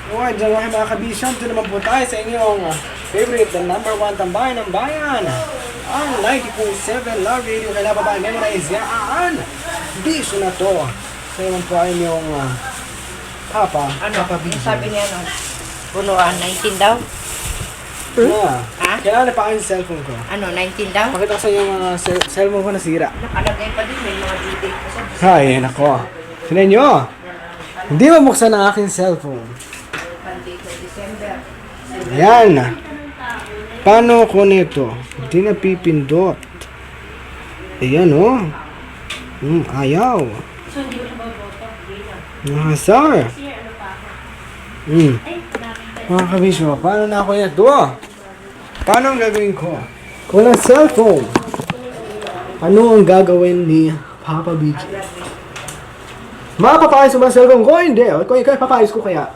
Alright, dyan mga kabisyon. Ito naman po tayo sa inyong favorite, the number 1 tambayan ng bayan. Ang 90.7 Love Radio. Kaya ba ba memorize yan? Bisyo na to. Ito naman po ay inyong Papa Bisyo. Sabi niya no? Punuan, 19 daw? Yeah. Ha? Kailangan na pa kayo sa cellphone ko. Ano, 19 daw? Pakita ko sa inyo mga cellphone ko nasira. Nakalagay pa din, may mga detail pa sa Ay, nako. Sinan nyo. Hindi mabuksan ang aking cellphone. date ng December. Ayan. Paano ko nito? Hindi na pipindot. Ayan oh. Ayaw. Nasar. Mga kabisyo, paano na ako nito? Paano ang gagawin ko? Kung walang cellphone, ano ang gagawin ni Papa BJ? Mapapayos mo ba ang cellphone ko? Hindi. Kung ikaw papayos ko kaya.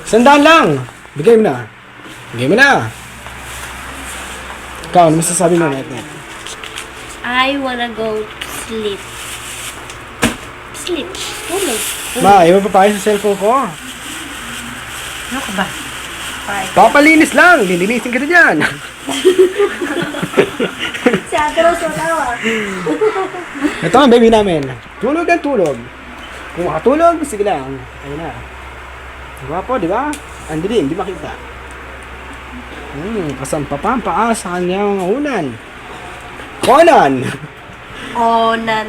Sandaan lang. Bigay mo na. Bigay mo na. Ikaw, ano masasabi mo na ito? I wanna go sleep. Sleep. Tulog. Ma, ayaw mo papayos sa cellphone ko. Ano ka ba? Papalinis lang. Lilinisin kita dyan. Si Ate Rose tawa. Ito ang baby namin. Tulog ang tulog. Kung makatulog, sige lang. Ayun na. Gwapo, di ba? Ang dilim, di makita. Kasampa pa ang paa sa kanyang unan. Conan! Onan.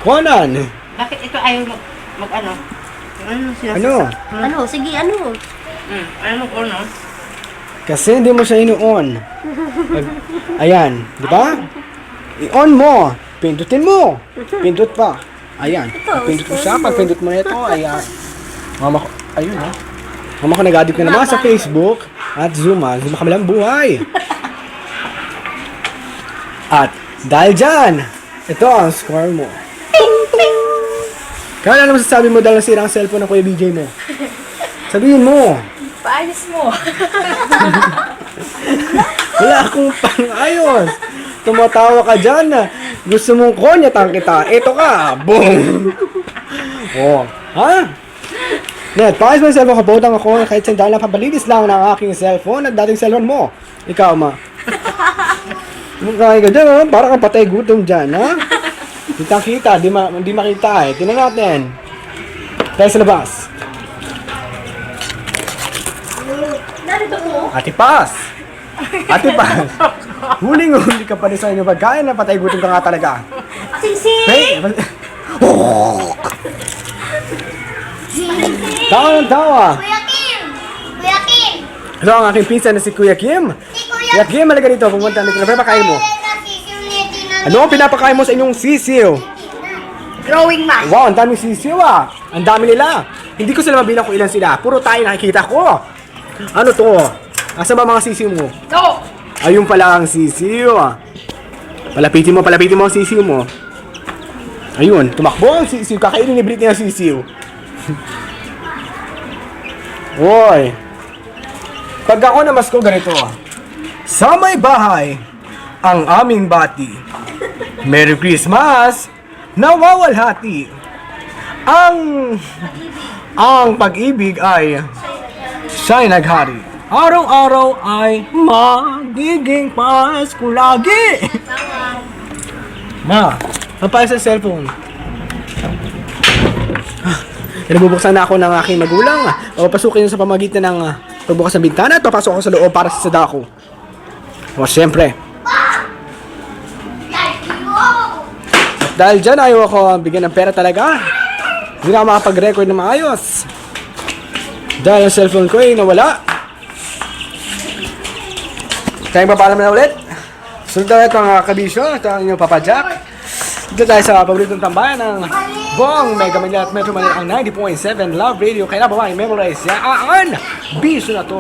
Conan! Bakit ito ayaw mag-ano? Ano sila Ano? Ano? Sige, ano? Ano ko, no? Kasi hindi mo siya inuon. Ayan, di ba? I-on mo. Pindutin mo. Pindut pa. Ayan. Pindut mo siya. Pag pindut mo na ito, ayan. Mama ko, ayun ha. Mama ko nag-addict na naman sa Facebook at Zuma. Zuma kamilang buhay. At dahil dyan, ito ang score mo. Kaya ano masasabi mo dahil nasira ang cellphone ng Kuya BJ mo? Sabihin mo. Paayos mo. Wala akong pang-ayos. Tumatawa ka dyan na gusto mong konyatan kita. Ito ka. Boom. Oh. Ha? Net, paayos mo yung cellphone ko. Botang ako kahit sandaan lang pabalinis lang ng aking cellphone at dating cellphone mo. Ikaw, ma. Mukha ka dyan, ha? Parang kang patay gutom dyan, ha? Kitang-kita, di makita eh. Tingnan natin. Tayo sa labas. Narito mo? Ate Paz! Ate Paz! Huling-huli ka pa rin sa inyo pagkain na patay gutom ka nga talaga. Sing-sing! Hey! Tawa ng tawa! Kuya Kim! Kuya Kim! Ito ang aking pinsan na si Kuya Kim. Si Kuya Kim, malaga dito. Pumunta dito. Ano pinapakain mo? Ano ang pinapakain mo sa inyong sisiw? Growing mask. Wow, ang daming sisiw ah. Ang dami nila. Hindi ko sila mabilang kung ilan sila. Puro tayo nakikita ko. Ano to? Asa ba mga sisiw mo? Go! Ayun pala ang sisiw ah. Palapitin mo ang sisiw mo. Ayun, tumakbo ang sisiw. Kakainin ni Britney ang sisiw. Hoy. Pag ako namas ko ganito ah. Sa may bahay, ang aming bati. Merry Christmas! Nawawalhati. Ang pag-ibig ay siya'y naghari. Araw-araw ay magiging Pasko lagi. Ma, papayos sa cellphone. Nabubuksan na ako ng aking magulang. Papasukin sa pamagitan ng pagbukas ng bintana at papasok ako sa loob para sa sadako. O, siyempre. Dahil dyan, ayaw ako bigyan ng pera talaga. Hindi na ako makapag-record na maayos. Dahil ang cellphone ko ay nawala. Tayong papaalam na ulit. Sunod na ito mga kabisyo. Ito ang inyong Papa Jack. Dito tayo sa paboritong tambayan ng Bong Mega Manila at Metro Manila ang 90.7 Love Radio. Kaya na ba memorize yan? Bisyo na to.